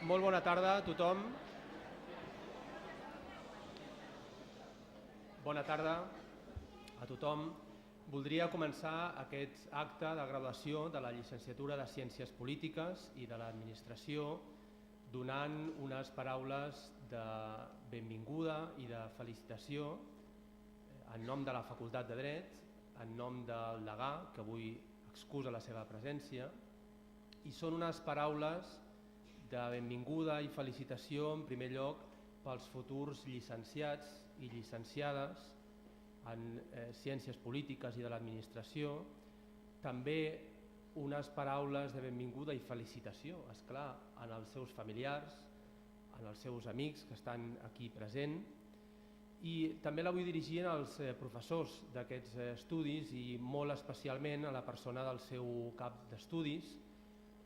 Molt bona tarda a tothom. Bona tarda a tothom. Voldria començar aquest acte de graduació de la llicenciatura de Ciències Polítiques i de l'Administració donant unes paraules de benvinguda i de felicitació en nom de la Facultat de Dret, en nom del degà, que avui excusa la seva presència, i són unes paraules de benvinguda i felicitació en primer lloc pels futurs llicenciats i llicenciades en Ciències Polítiques i de l'Administració, també unes paraules de benvinguda i felicitació, esclar, en els seus familiars, en els seus amics que estan aquí presents, i també la vull dirigir als professors d'aquests estudis i molt especialment a la persona del seu cap d'estudis,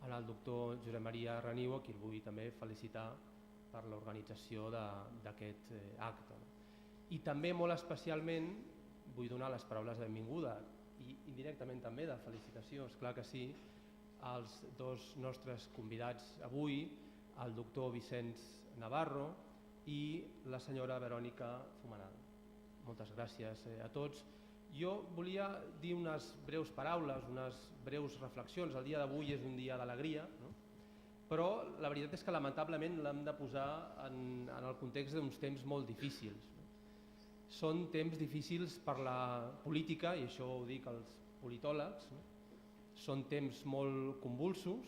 el doctor Josep Maria Reniu, a qui el vull també felicitar per l'organització d'aquest acte. I també molt especialment vull donar les paraules de benvinguda i indirectament també de felicitació, esclar que sí, als dos nostres convidats avui, el doctor Vicenç Navarro i la senyora Verònica Fumenal. Moltes gràcies a tots. Jo volia dir unes breus paraules, unes breus reflexions. El dia d'avui és un dia d'alegria, no? Però la veritat és que lamentablement l'hem de posar en el context d'uns temps molt difícils. Són temps difícils per la política, i això ho dic als politòlegs, no? Són temps molt convulsos,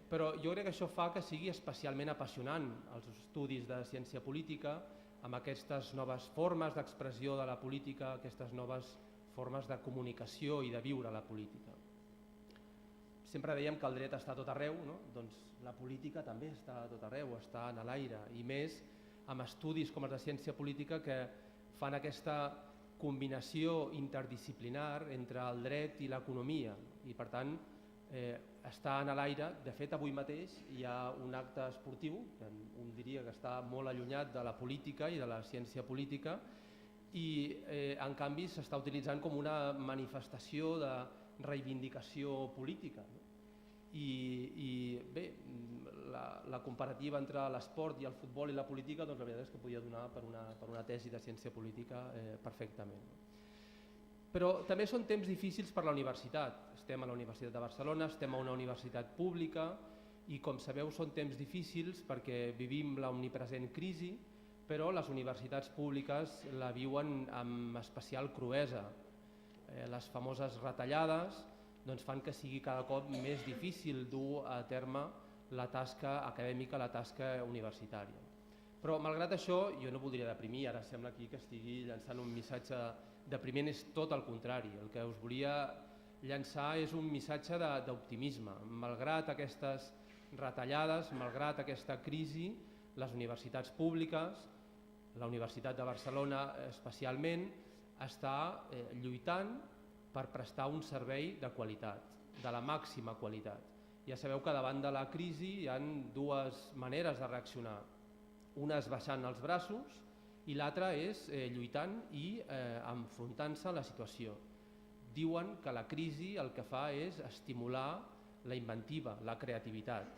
però jo crec que això fa que sigui especialment apassionant els estudis de ciència política, amb aquestes noves formes d'expressió de la política, aquestes noves formes de comunicació i de viure la política. Sempre dèiem que el dret està a tot arreu, no? Doncs la política també està a tot arreu, està en l'aire, i més amb estudis com els de ciència política que fan aquesta combinació interdisciplinar entre el dret i l'economia, i per tant està en l'aire. De fet, avui mateix hi ha un acte esportiu, que un diria que està molt allunyat de la política i de la ciència política, i en canvi s'està utilitzant com una manifestació de reivindicació política. I bé, la comparativa entre l'esport i el futbol i la política, doncs la veritat és que podia donar per una tesi de ciència política perfectament. Però també són temps difícils per la universitat. Estem a la Universitat de Barcelona, estem a una universitat pública i, com sabeu, són temps difícils perquè vivim l'omnipresent crisi, però les universitats públiques la viuen amb especial cruesa. Les famoses retallades fan que sigui cada cop més difícil dur a terme la tasca acadèmica, la tasca universitària. Però, malgrat això, jo no voldria deprimir, ara sembla aquí que estigui llançant un missatge depriment, és tot el contrari. El que us volia llançar és un missatge d'optimisme. Malgrat aquestes retallades, malgrat aquesta crisi, les universitats públiques, la Universitat de Barcelona especialment, està lluitant per prestar un servei de qualitat, de la màxima qualitat. Ja sabeu que davant de la crisi hi ha dues maneres de reaccionar. Una és baixant els braços i l'altra és lluitant i enfrontant-se a la situació. Diuen que la crisi el que fa és estimular la inventiva, la creativitat,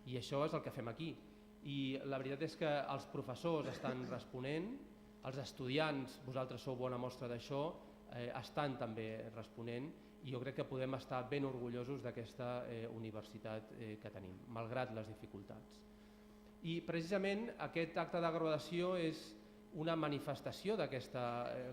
i això és el que fem aquí. I la veritat és que els professors estan responent, els estudiants, vosaltres sou bona mostra d'això, estan també responent, i jo crec que podem estar ben orgullosos d'aquesta universitat que tenim, malgrat les dificultats. I precisament aquest acte de graduació és una manifestació d'aquesta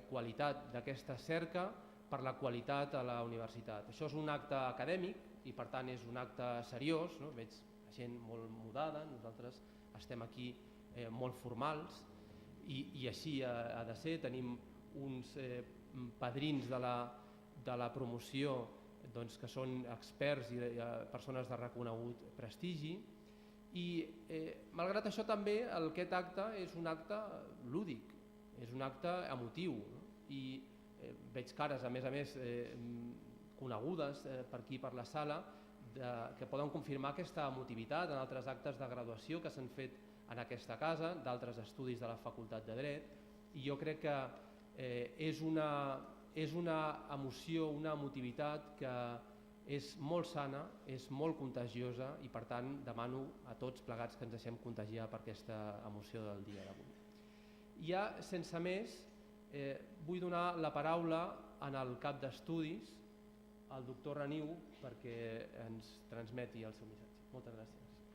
qualitat, d'aquesta cerca per la qualitat a la universitat. Això és un acte acadèmic i per tant és un acte seriós, no? Veig gent molt mudada, nosaltres estem aquí molt formals i així ha de ser. Tenim uns padrins de la promoció que són experts i persones de reconegut prestigi. I malgrat això també aquest acte és un acte lúdic, és un acte emotiu, i veig cares a més conegudes per aquí per la sala que poden confirmar aquesta emotivitat en altres actes de graduació que s'han fet en aquesta casa, d'altres estudis de la Facultat de Dret, i jo crec que és una emoció, una emotivitat que és molt sana, és molt contagiosa i per tant demano a tots plegats que ens deixem contagiar per aquesta emoció del dia d'avui. Ja sense més, vull donar la paraula al cap d'estudis, al doctor Reniu, perquè ens transmeti el seu missatge. Moltes gràcies.